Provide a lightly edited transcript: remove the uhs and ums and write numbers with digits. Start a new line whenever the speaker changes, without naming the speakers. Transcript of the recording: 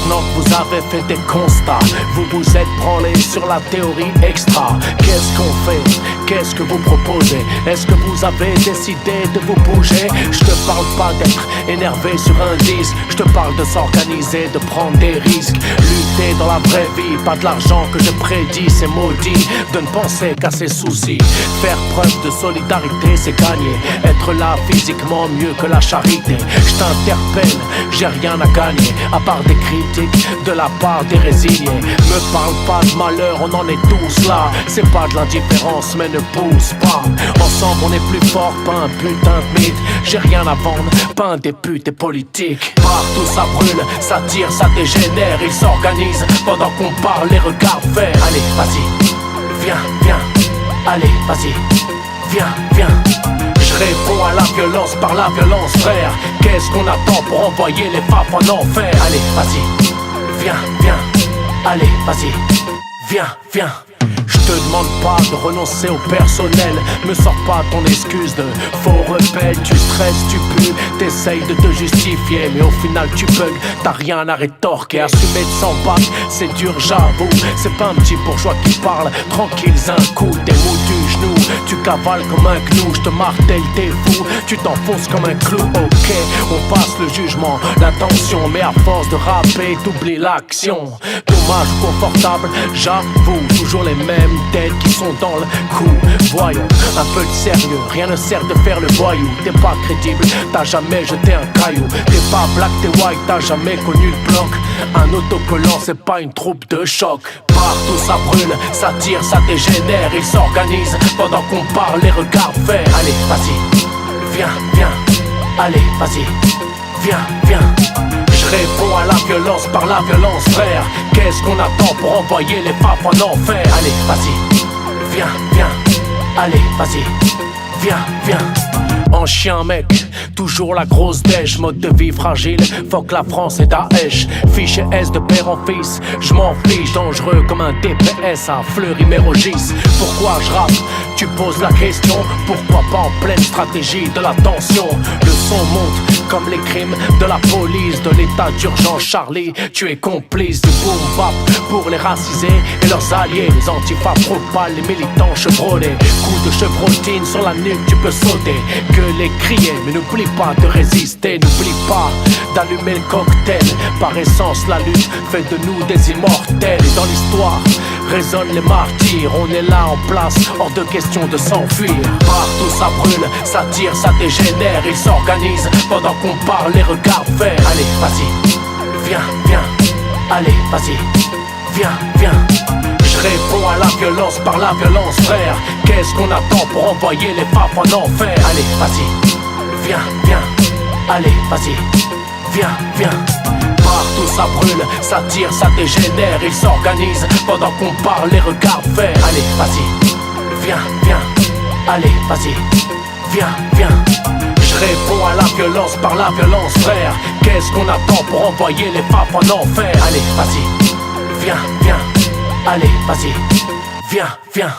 Maintenant que vous avez fait des constats, vous vous êtes branlé sur la théorie extra. Qu'est-ce qu'on fait? Qu'est-ce que vous proposez? Est-ce que vous avez décidé de vous bouger? Je te parle pas d'être énervé sur un disque, je te parle de s'organiser, de prendre des risques. Lutter dans la vraie vie, pas de l'argent que je prédis, c'est maudit de ne penser qu'à ses soucis. Faire preuve de solidarité, c'est gagner. Être là physiquement mieux que la charité. Je t'interpelle, j'ai rien à gagner, à part des critiques de la part des résignés. Me parle pas de malheur, on en est tous là. C'est pas de l'indifférence, mais ne pousse pas. Ensemble on est plus fort, pas un putain de mythe. J'ai rien à vendre, pas un député politique. Partout ça brûle, ça tire, ça dégénère. Ils s'organisent pendant qu'on parle, les regards faire. Allez, vas-y, viens, viens. Allez, vas-y, viens, viens. Je réponds à la violence par la violence, frère. Qu'est-ce qu'on attend pour envoyer les papes en enfer? Allez, vas-y, viens, viens. Allez, vas-y, viens, viens. Je te demande pas de renoncer au personnel. Me sors pas ton excuse de faux rebelle. Tu stresses, tu pues, t'essayes de te justifier, mais au final tu bugs, t'as rien à rétorquer. Assumer de s'en battre, c'est dur, j'avoue. C'est pas un petit bourgeois qui parle, tranquille un coup. T'es mou du genou, tu cavales comme un clou. Je te martèle, t'es fou, tu t'enfonces comme un clou. Ok, on passe le jugement, l'intention, mais à force de rapper, t'oublies l'action. Dommage ou confortable, j'avoue, toujours les mêmes têtes qui sont dans le coup. Voyons, un peu de sérieux, rien ne sert de faire le voyou. T'es pas crédible, t'as jamais jeté un caillou. T'es pas black, t'es white, t'as jamais connu le bloc. Un autocollant, c'est pas une troupe de choc. Partout ça brûle, ça tire, ça dégénère. Ils s'organisent pendant qu'on parle, les regards faire. Allez, vas-y, viens, viens. Allez, vas-y, viens, viens. Je réponds à la violence par la violence, frère. Qu'est-ce qu'on attend pour envoyer les papes en enfer? Allez, vas-y, viens, viens. Allez, vas-y, viens, viens. En chien mec, toujours la grosse dèche. Mode de vie fragile, fuck la France et Daesh. Fiché S de père en fils, je m'en fiche. Dangereux comme un DPS à Fleury-Mérogis. Pourquoi je rappe? Tu poses la question. Pourquoi pas en pleine stratégie de la tension? Le son monte comme les crimes de la police, de l'état d'urgence. Charlie, tu es complice du boom bap pour les racisés et leurs alliés. Les antifas propales, les militants chevronnés. Coup de chevrotine sur la nuque, tu peux sauter. Les crier, mais n'oublie pas de résister. N'oublie pas d'allumer le cocktail. Par essence la lutte fait de nous des immortels. Et dans l'histoire résonnent les martyrs. On est là en place, hors de question de s'enfuir. Partout ça brûle, ça tire, ça dégénère. Ils s'organisent pendant qu'on parle, les regards faire. Allez, vas-y, viens, viens. Allez, vas-y, viens, viens. Je réponds à la violence par la violence, frère. Qu'est-ce qu'on attend pour envoyer les papes en enfer? Allez, vas-y, viens, viens. Allez, vas-y, viens, viens. Partout ça brûle, ça tire, ça dégénère. Ils s'organisent pendant qu'on parle, les regards faire. Allez, vas-y, viens, viens. Allez, vas-y, viens, viens. Je réponds à la violence par la violence, frère. Qu'est-ce qu'on attend pour envoyer les papes en enfer? Allez, vas-y, viens, viens. Allez, vas-y, viens, viens.